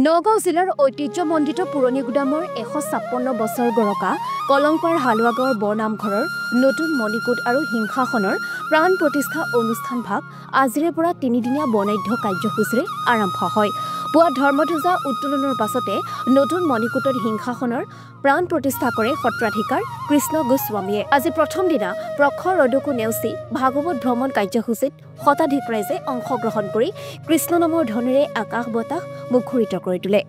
নগাঁও জিলাৰ ঐতিহ্যমণ্ডিত পুৰণি গুদামৰ 156 বছৰ গৰকা কলংপাৰ হালুৱাগাঁৱৰ বৰনামঘৰৰ নতুন মণিকূট আৰু সিংহাসনৰ প্ৰাণ প্ৰতিষ্ঠা অনুষ্ঠান ভাগ আজিৰে পৰা 3দিনীয়া বৰ্ণাঢ্য কাৰ্যসূচীৰে আৰম্ভ হয়। পুৱা ধৰ্মধ্বজা উত্তোলনৰ পাছতে নতুন মণিকূটৰ সিংহাসনৰ প্ৰাণ প্ৰতিষ্ঠা কৰে সত্ৰাধিকাৰ কৃষ্ণ গোস্বামীয়ে। আজি প্ৰথম দিনা প্ৰখৰ ৰদকো নেওচি ভাগৱত ভ্ৰমণ কাৰ্যসূচীত শতাধিক ৰাইজে অংশগ্ৰহণ কৰি কৃষ্ণ নামৰ ধ্বনিৰে আকাশ বতাহ মুখৰিত কৰি তোলে।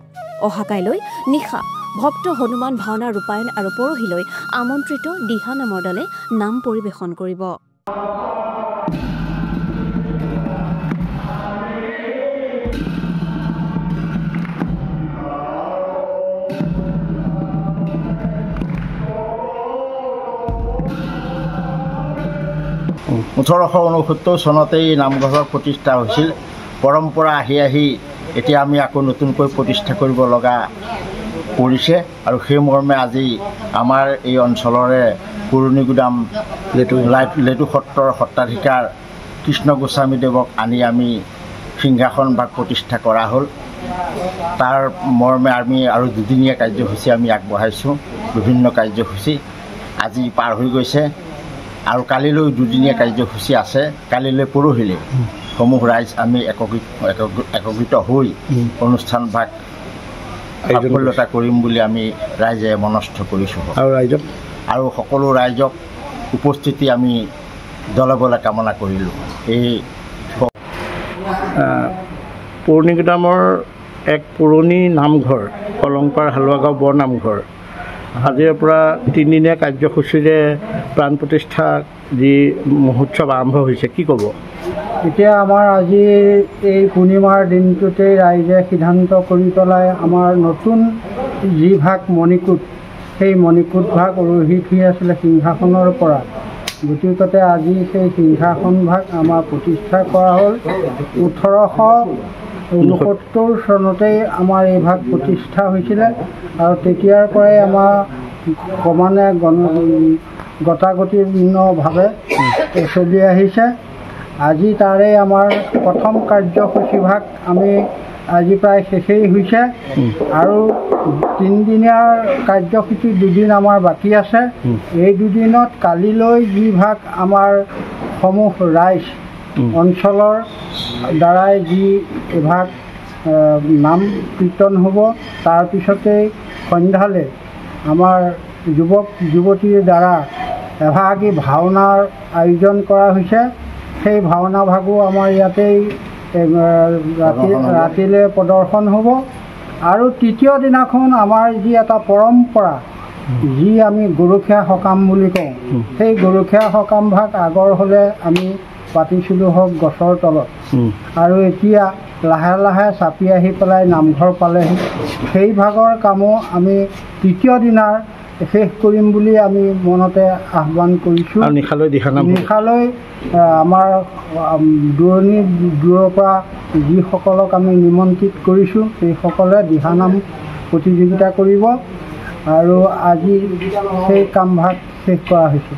অহাকাইলৈ নিশা ভক্ত হনুমান ভাওনা ৰূপায়ণ আৰু পৰহিলৈ আমন্ত্ৰিত দিহা নামৰ দলে নাম পৰিৱেশন কৰিব। ওঠৰশ 69 চনতেই নামঘৰৰ প্ৰতিষ্ঠা হৈছিল। পৰম্পৰা আহি এতিয়া আমি আকৌ নতুনকৈ প্ৰতিষ্ঠা কৰিব লগা পৰিছে আৰু সেই মৰ্মে আজি আমাৰ এই অঞ্চলৰে পুৰণি গুদাম লেটু সত্ৰৰ সত্ৰাধিকাৰ কৃষ্ণ গোস্বামীদেৱক আনি আমি সিংহাসন ভাগ প্ৰতিষ্ঠা কৰা হ'ল। তাৰ মৰ্মে আমি আৰু দুদিনীয়া কাৰ্যসূচী আমি আগবঢ়াইছোঁ। বিভিন্ন কাৰ্যসূচী আজি পাৰ হৈ গৈছে আৰু কালিলৈ দুদিনীয়া কাৰ্যসূচী আছে। কালিলৈ পৰহিলৈ সমূহ ৰাইজ আমি একত্ৰিত হৈ অনুষ্ঠান ভাগ সাফল্যতা কৰিম বুলি আমি ৰাইজে মনস্থ কৰিছোঁ আৰু সকলো ৰাইজক উপস্থিতি আমি দলে বলে কামনা কৰিলোঁ। এই পুৰণি গুদামৰ এক পুৰণি নামঘৰ কলংপাৰ হালুৱাগাঁও বৰনামঘৰ আজিৰ পৰা 3দিনীয়া কাৰ্যসূচীৰে প্ৰাণ প্ৰতিষ্ঠা যি মহোৎসৱ আৰম্ভ হৈছে, কি ক'ব? এতিয়া আমাৰ আজি এই পূৰ্ণিমাৰ দিনটোতেই ৰাইজে সিদ্ধান্ত কৰি পেলাই আমাৰ নতুন যি ভাগ মণিকূট, সেই মণিকূট ভাগ ৰহি থৈ আছিলে সিংহাসনৰ পৰা। গতিকে আজি সেই সিংহাসন ভাগ আমাৰ প্ৰতিষ্ঠা কৰা হ'ল। 1869 চনতেই আমাৰ এই ভাগ প্ৰতিষ্ঠা হৈছিলে আৰু তেতিয়াৰ পৰাই আমাৰ ক্ৰমান্বয়ে গতাগতিপূৰ্ণভাৱে চলি আহিছে। আজি তাৰে আমাৰ প্ৰথম কাৰ্যসূচী ভাগ আমি আজি প্ৰায় শেষেই হৈছে আৰু 3দিনীয়া কাৰ্যসূচী 2দিন আমাৰ বাকী আছে। এই 2দিনত কালিলৈ যি ভাগ আমাৰ সমূহ ৰাইজ অঞ্চলৰ দ্বাৰাই যি এভাগ নাম কীৰ্তন হ'ব, তাৰপিছতেই সন্ধ্যালৈ আমাৰ যুৱক যুৱতীৰ দ্বাৰা এভাগী ভাওনাৰ আয়োজন কৰা হৈছে। সেই ভাওনা ভাগো আমাৰ ইয়াতেই ৰাতিলৈ প্ৰদৰ্শন হ'ব আৰু তৃতীয় দিনাখন আমাৰ যি এটা পৰম্পৰা, যি আমি গৰখীয়া সকাম বুলি কওঁ, সেই গৰখীয়া সকাম ভাগ আগৰ হ'লে আমি পাতিছিলোঁ হওক গছৰ তলত, আৰু এতিয়া লাহে লাহে চাপি আহি পেলাই নামঘৰ পালেহি। সেই ভাগৰ কামো আমি তৃতীয় দিনাৰ শেষ কৰিম বুলি আমি মনতে আহ্বান কৰিছোঁ। নিশালৈ আমাৰ দূৰৰ পৰা যিসকলক আমি নিমন্ত্ৰিত কৰিছোঁ সেইসকলে দিহানাম প্ৰতিযোগিতা কৰিব আৰু আজি সেই কামভাগ শেষ কৰা হৈছে।